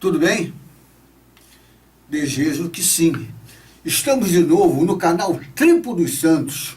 Tudo bem? Desejo que sim. Estamos de novo no canal Tempo dos Santos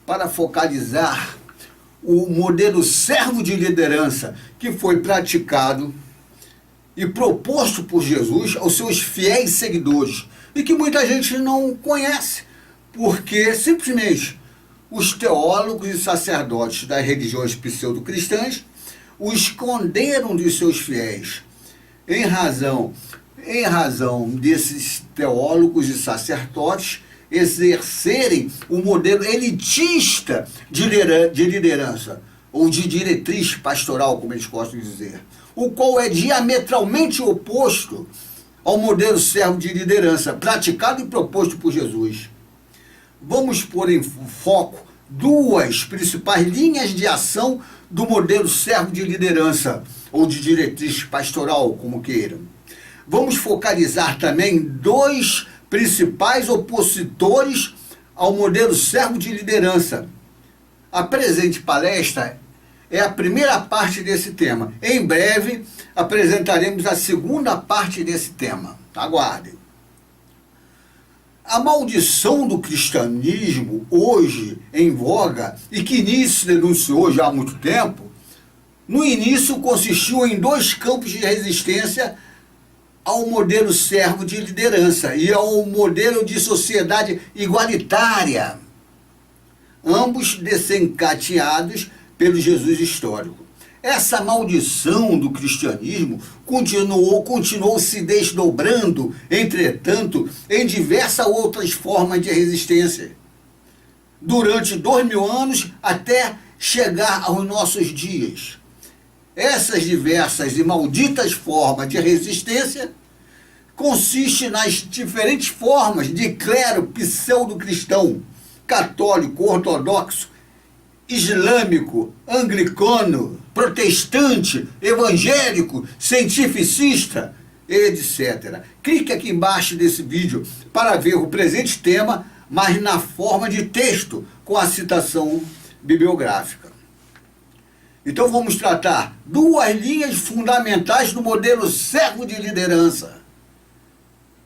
para focalizar o modelo servo de liderança que foi praticado e proposto por Jesus aos seus fiéis seguidores e que muita gente não conhece, porque simplesmente os teólogos e sacerdotes das religiões pseudo-cristãs o esconderam dos seus fiéis. Em razão desses teólogos e sacerdotes exercerem o modelo elitista de liderança, ou de diretriz pastoral, como eles gostam de dizer, o qual é diametralmente oposto ao modelo servo de liderança praticado e proposto por Jesus. Vamos pôr em foco duas principais linhas de ação do modelo servo de liderança, ou de diretriz pastoral, como queiram. Vamos focalizar também dois principais opositores ao modelo servo de liderança. A presente palestra é a primeira parte desse tema. Em breve apresentaremos a segunda parte desse tema. Aguardem. A maldição do cristianismo, hoje em voga, e que nisso se denunciou já há muito tempo, no início consistiu em dois campos de resistência ao modelo servo de liderança e ao modelo de sociedade igualitária, ambos desencadeados pelo Jesus histórico. Essa maldição do cristianismo continuou se desdobrando, entretanto, em diversas outras formas de resistência, durante 2000 anos até chegar aos nossos dias. Essas diversas e malditas formas de resistência consistem nas diferentes formas de clero pseudo-cristão, católico, ortodoxo, islâmico, anglicano, protestante, evangélico, cientificista, etc. Clique aqui embaixo desse vídeo para ver o presente tema, mas na forma de texto, com a citação bibliográfica. Então vamos tratar duas linhas fundamentais do modelo servo de liderança.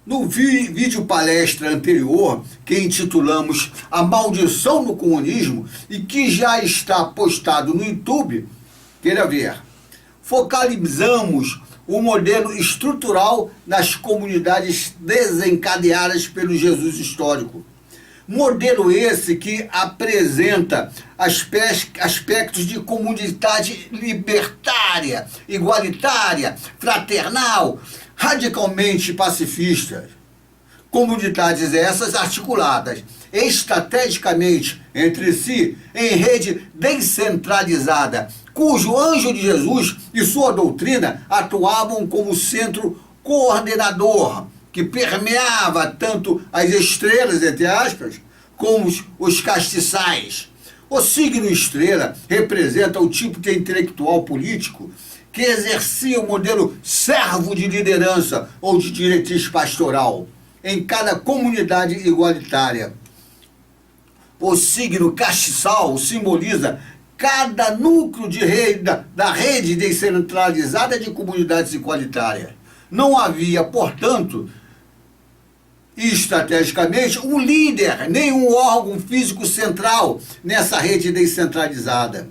No vídeo palestra anterior, que intitulamos A Maldição do Comunismo, e que já está postado no YouTube, queira ver, focalizamos o modelo estrutural das comunidades desencadeadas pelo Jesus histórico. Modelo esse que apresenta aspectos de comunidade libertária, igualitária, fraternal, radicalmente pacifistas. Comunidades essas articuladas estrategicamente entre si em rede descentralizada, cujo anjo de Jesus e sua doutrina atuavam como centro coordenador, que permeava tanto as estrelas, entre aspas, como os castiçais. O signo estrela representa o tipo de intelectual político que exercia o modelo servo de liderança ou de diretriz pastoral em cada comunidade igualitária. O signo castiçal simboliza cada núcleo da rede descentralizada de comunidades igualitárias. Não havia, portanto, estrategicamente, um líder, nem um órgão físico central nessa rede descentralizada,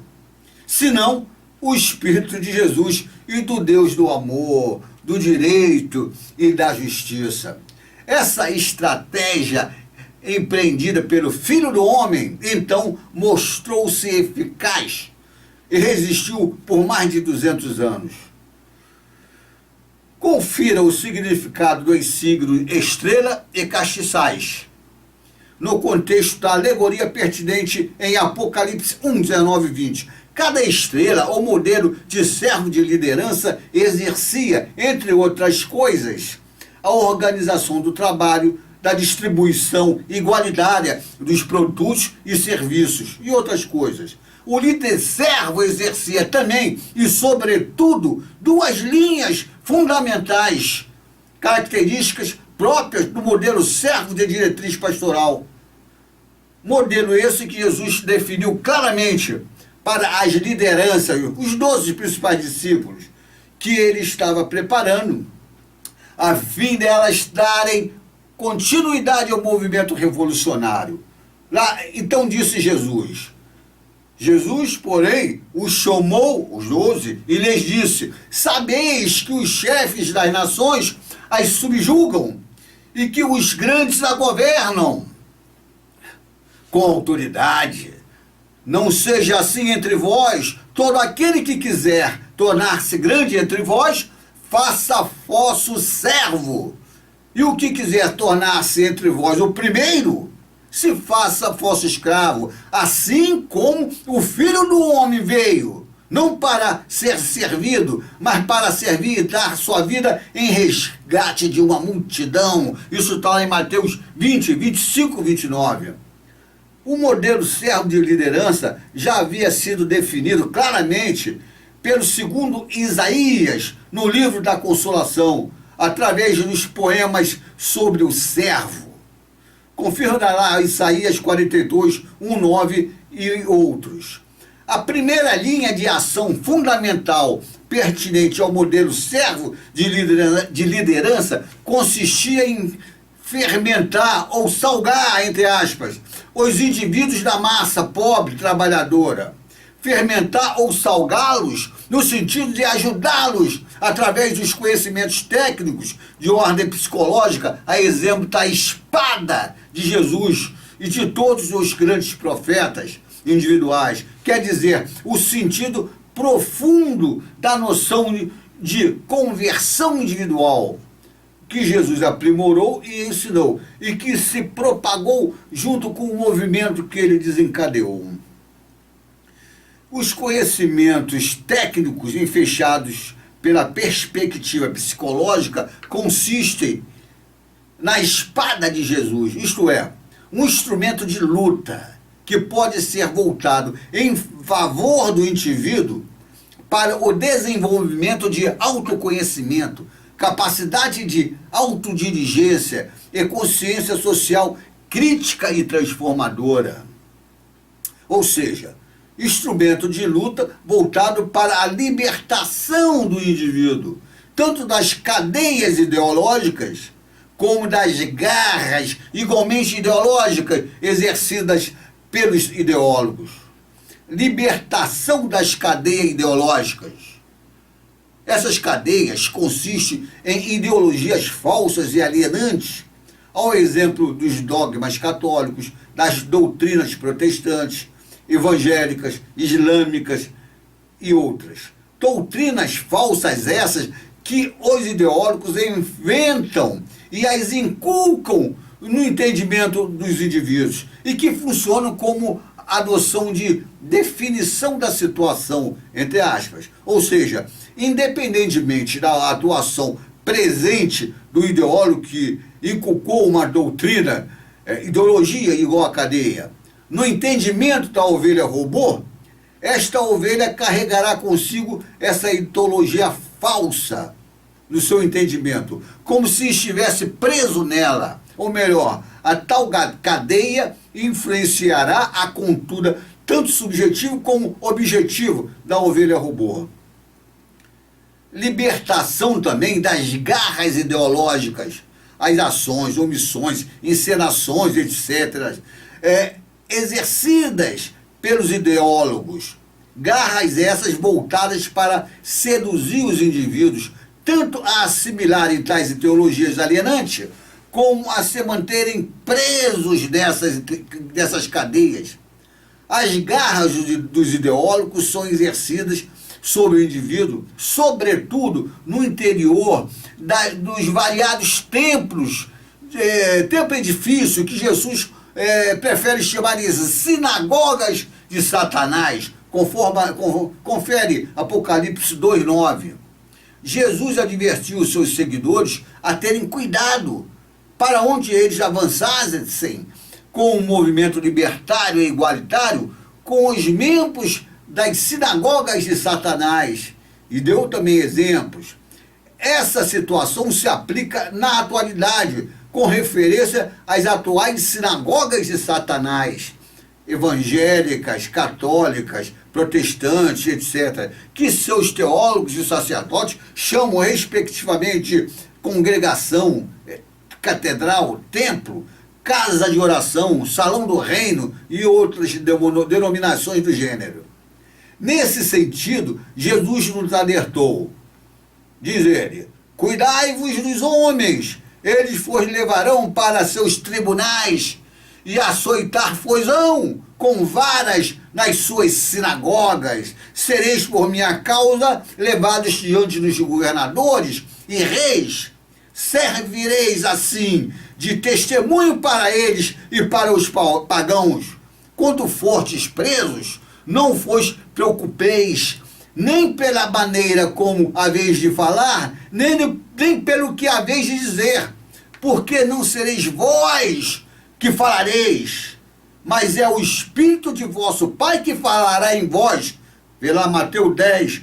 senão o Espírito de Jesus e do Deus do amor, do direito e da justiça. Essa estratégia empreendida pelo Filho do Homem, então, mostrou-se eficaz e resistiu por mais de 200 anos. Confira o significado dos signos estrela e castiçais no contexto da alegoria pertinente em Apocalipse 1, 19 e 20. Cada estrela, ou modelo de servo de liderança, exercia, entre outras coisas, a organização do trabalho, da distribuição igualitária dos produtos e serviços e outras coisas. O líder servo exercia também e, sobretudo, duas linhas fundamentais, características próprias do modelo servo de diretriz pastoral. Modelo esse que Jesus definiu claramente para as lideranças, os 12 principais discípulos, que ele estava preparando a fim delas darem continuidade ao movimento revolucionário. Lá, então disse Jesus. Jesus, porém, os chamou, os 12, e lhes disse: sabeis que os chefes das nações as subjugam e que os grandes a governam com autoridade. Não seja assim entre vós. Todo aquele que quiser tornar-se grande entre vós, faça vosso servo. E o que quiser tornar-se entre vós o primeiro, se faça vosso escravo, assim como o Filho do Homem veio, não para ser servido, mas para servir e dar sua vida em resgate de uma multidão. Isso está lá em Mateus 20, 25, 29. O modelo servo de liderança já havia sido definido claramente pelo segundo Isaías, no livro da Consolação, através dos poemas sobre o servo. Confira lá Isaías 42, 1, 9 e outros. A primeira linha de ação fundamental pertinente ao modelo servo de liderança consistia em fermentar ou salgar, entre aspas, os indivíduos da massa pobre trabalhadora. Fermentar ou salgá-los no sentido de ajudá-los através dos conhecimentos técnicos de ordem psicológica, a exemplo da espada de Jesus e de todos os grandes profetas individuais. Quer dizer, o sentido profundo da noção de conversão individual que Jesus aprimorou e ensinou, e que se propagou junto com o movimento que ele desencadeou. Os conhecimentos técnicos enfechados pela perspectiva psicológica consistem na espada de Jesus, isto é, um instrumento de luta que pode ser voltado em favor do indivíduo para o desenvolvimento de autoconhecimento, capacidade de autodirigência e consciência social crítica e transformadora. Ou seja, instrumento de luta voltado para a libertação do indivíduo, tanto das cadeias ideológicas como das garras igualmente ideológicas exercidas pelos ideólogos. Libertação das cadeias ideológicas. Essas cadeias consistem em ideologias falsas e alienantes, ao exemplo dos dogmas católicos, das doutrinas protestantes, evangélicas, islâmicas e outras. Doutrinas falsas essas que os ideólogos inventam e as inculcam no entendimento dos indivíduos e que funcionam como a noção de definição da situação, entre aspas. Ou seja, independentemente da atuação presente do ideólogo que inculcou uma doutrina, ideologia igual a cadeia, no entendimento da ovelha robô, esta ovelha carregará consigo essa ideologia falsa no seu entendimento, como se estivesse preso nela. Ou melhor, a tal cadeia influenciará a conduta tanto subjetivo como objetivo da ovelha robô. Libertação também das garras ideológicas, as ações, omissões, encenações, etc., exercidas pelos ideólogos. Garras essas voltadas para seduzir os indivíduos, tanto a assimilarem tais ideologias alienantes, como a se manterem presos dessas cadeias. As garras dos ideólogos são exercidas sobre o indivíduo, sobretudo no interior dos variados templos, templo edifício, que Jesus prefere chamar de sinagogas de Satanás, confere Apocalipse 2:9. Jesus advertiu os seus seguidores a terem cuidado para onde eles avançassem com o movimento libertário e igualitário, com os membros das sinagogas de Satanás, e deu também exemplos. Essa situação se aplica na atualidade, com referência às atuais sinagogas de Satanás, evangélicas, católicas, protestantes, etc., que seus teólogos e sacerdotes chamam respectivamente de congregação, catedral, templo, casa de oração, salão do reino e outras denominações do gênero. Nesse sentido, Jesus nos alertou. Diz ele: cuidai-vos dos homens, eles vos levarão para seus tribunais e açoitar-vos-ão com varas nas suas sinagogas. Sereis por minha causa levados diante dos governadores e reis. Servireis assim de testemunho para eles e para os pagãos. Quando fortes presos, não vos preocupeis, nem pela maneira como haveis de falar, nem pelo que haveis de dizer, porque não sereis vós que falareis, mas é o Espírito de vosso Pai que falará em vós. Vê lá Mateus 10,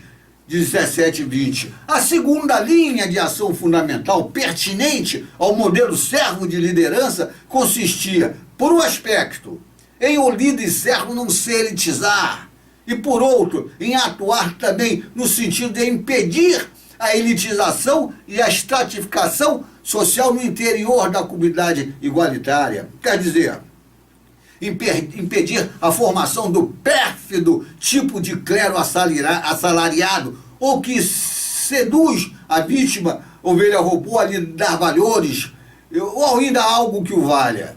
17 e 20. A segunda linha de ação fundamental, pertinente ao modelo servo de liderança, consistia, por um aspecto, em o líder servo não se elitizar, e por outro, em atuar também no sentido de impedir a elitização e a estratificação social no interior da comunidade igualitária. Quer dizer, impedir a formação do pérfido tipo de clero assalariado ou que seduz a vítima, ovelha robô, a lhe dar valores, ou ainda algo que o valha.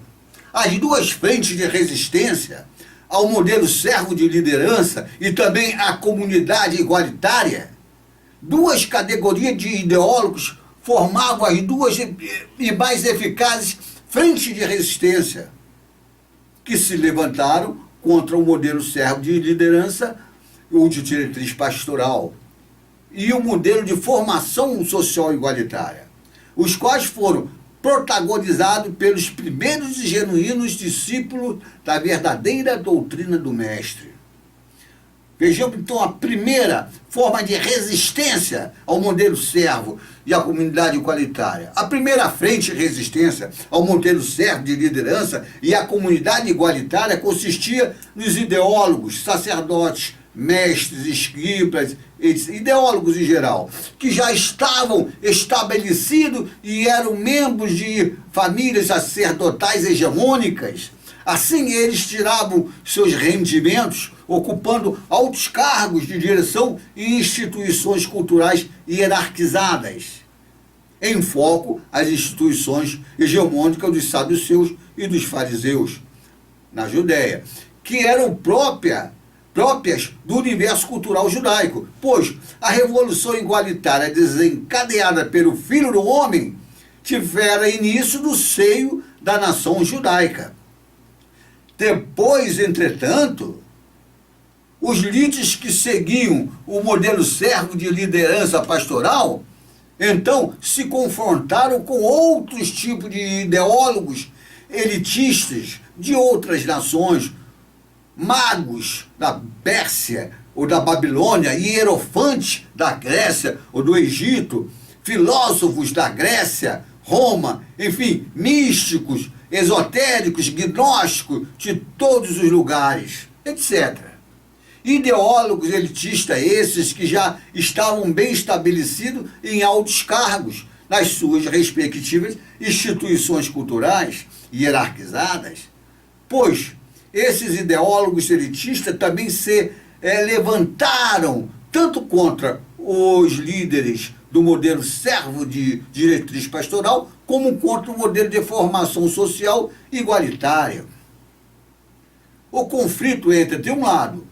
As duas frentes de resistência ao modelo servo de liderança e também à comunidade igualitária, duas categorias de ideólogos formavam as duas e mais eficazes frentes de resistência que se levantaram contra o modelo servo de liderança ou de diretriz pastoral e o modelo de formação social igualitária, os quais foram protagonizados pelos primeiros e genuínos discípulos da verdadeira doutrina do Mestre. Vejamos então a primeira forma de resistência ao modelo servo e à comunidade igualitária. A primeira frente de resistência ao modelo servo de liderança e à comunidade igualitária consistia nos ideólogos, sacerdotes, mestres, escribas, ideólogos em geral, que já estavam estabelecidos e eram membros de famílias sacerdotais hegemônicas. Assim, eles tiravam seus rendimentos ocupando altos cargos de direção em instituições culturais hierarquizadas. Em foco, as instituições hegemônicas dos saduceus e dos fariseus, na Judéia, que eram próprias do universo cultural judaico, pois a revolução igualitária desencadeada pelo Filho do Homem tivera início no seio da nação judaica. Depois, entretanto, os líderes que seguiam o modelo servo de liderança pastoral, então se confrontaram com outros tipos de ideólogos elitistas de outras nações, magos da Pérsia ou da Babilônia, hierofantes da Grécia ou do Egito, filósofos da Grécia, Roma, enfim, místicos, esotéricos, gnósticos de todos os lugares, etc. Ideólogos elitistas esses que já estavam bem estabelecidos em altos cargos nas suas respectivas instituições culturais hierarquizadas, pois esses ideólogos elitistas também se levantaram tanto contra os líderes do modelo servo de diretriz pastoral, como contra o modelo de formação social igualitária. O conflito entre, de um lado,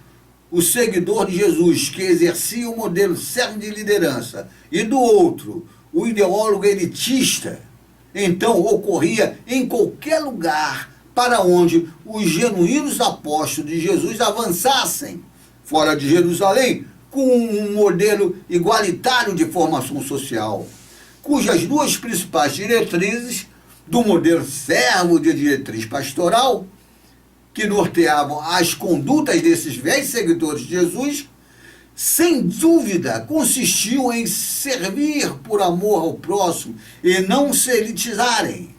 o seguidor de Jesus, que exercia o modelo servo de liderança, e do outro, o ideólogo elitista, então ocorria em qualquer lugar para onde os genuínos apóstolos de Jesus avançassem, fora de Jerusalém, com um modelo igualitário de formação social, cujas duas principais diretrizes do modelo servo de diretriz pastoral, que norteavam as condutas desses velhos seguidores de Jesus, sem dúvida consistiam em servir por amor ao próximo e não se elitizarem.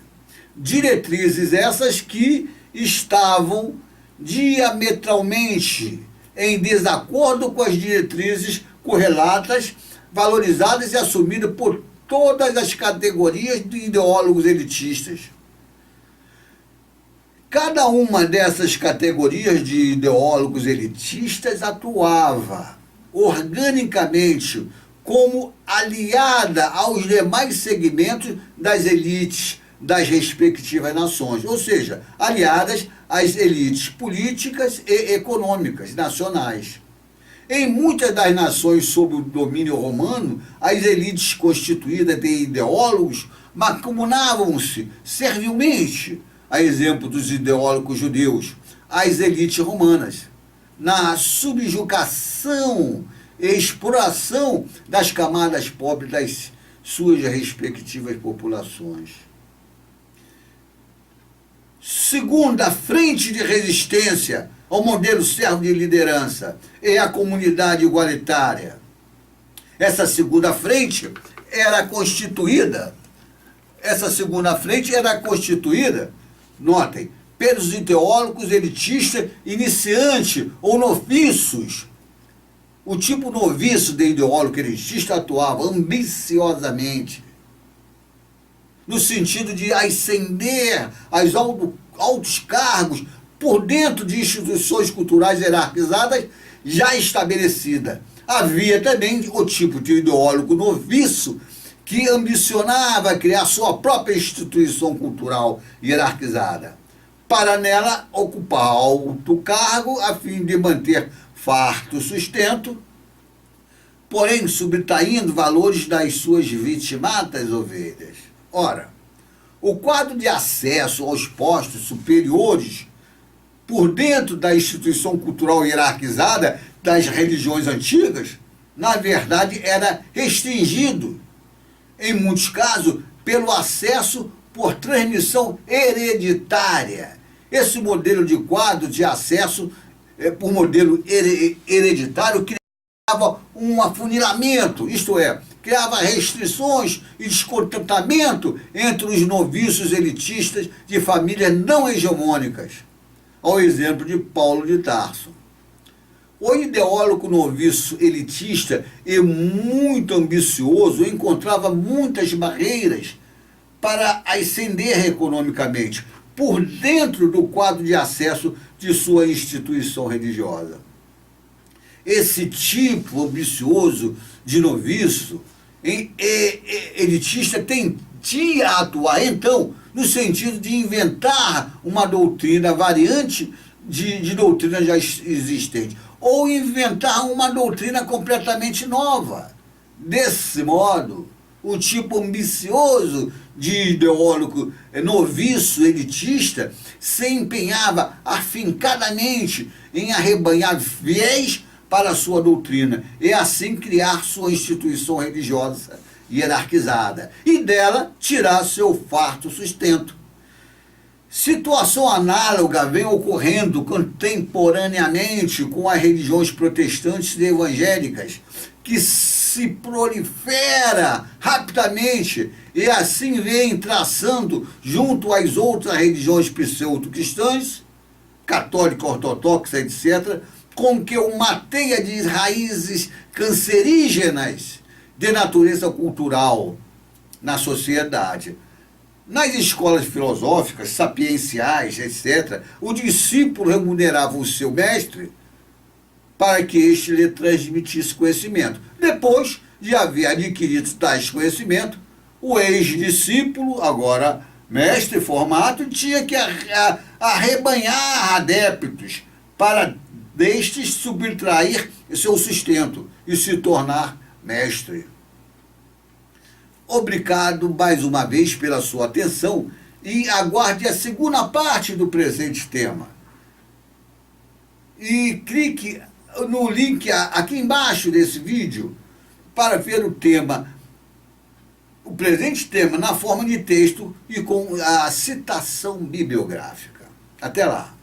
Diretrizes essas que estavam diametralmente em desacordo com as diretrizes correlatas, valorizadas e assumidas por todas as categorias de ideólogos elitistas. Cada uma dessas categorias de ideólogos elitistas atuava organicamente como aliada aos demais segmentos das elites das respectivas nações, ou seja, aliadas às elites políticas e econômicas nacionais. Em muitas das nações sob o domínio romano, as elites constituídas de ideólogos mancomunavam-se servilmente, a exemplo dos ideólogos judeus, às elites romanas, na subjugação e exploração das camadas pobres das suas respectivas populações. Segunda frente de resistência ao modelo servo de liderança é a comunidade igualitária. Essa segunda frente era constituída, notem, pelos ideólogos elitistas iniciantes ou noviços. O tipo noviço de ideólogo elitista atuava ambiciosamente, no sentido de ascender aos altos cargos por dentro de instituições culturais hierarquizadas já estabelecidas. Havia também o tipo de ideólogo noviço que ambicionava criar sua própria instituição cultural hierarquizada, para nela ocupar alto cargo a fim de manter farto sustento, porém subtraindo valores das suas vitimatas ovelhas. Ora, o quadro de acesso aos postos superiores por dentro da instituição cultural hierarquizada das religiões antigas, na verdade, era restringido, em muitos casos, pelo acesso por transmissão hereditária. Esse modelo de quadro de acesso por modelo hereditário criava um afunilamento, isto é, criava restrições e descontentamento entre os noviços elitistas de famílias não hegemônicas, ao exemplo de Paulo de Tarso. O ideólogo noviço elitista e muito ambicioso encontrava muitas barreiras para ascender economicamente por dentro do quadro de acesso de sua instituição religiosa. Esse tipo ambicioso de noviço elitista tendia a atuar, então, no sentido de inventar uma doutrina variante de doutrina já existente, ou inventar uma doutrina completamente nova. Desse modo, o tipo ambicioso de ideólogo noviço elitista se empenhava afincadamente em arrebanhar fiéis para a sua doutrina e assim criar sua instituição religiosa hierarquizada e dela tirar seu farto sustento. Situação análoga vem ocorrendo contemporaneamente com as religiões protestantes e evangélicas, que se prolifera rapidamente e assim vem traçando, junto às outras religiões pseudo-cristãs, católica, ortodoxa, etc., com que uma teia de raízes cancerígenas de natureza cultural na sociedade. Nas escolas filosóficas, sapienciais, etc., o discípulo remunerava o seu mestre para que este lhe transmitisse conhecimento. Depois de haver adquirido tais conhecimentos, o ex-discípulo, agora mestre formado, tinha que arrebanhar adeptos para destes subtrair seu sustento e se tornar mestre. Obrigado mais uma vez pela sua atenção e aguarde a segunda parte do presente tema. E clique no link aqui embaixo desse vídeo para ver o presente tema na forma de texto e com a citação bibliográfica. Até lá!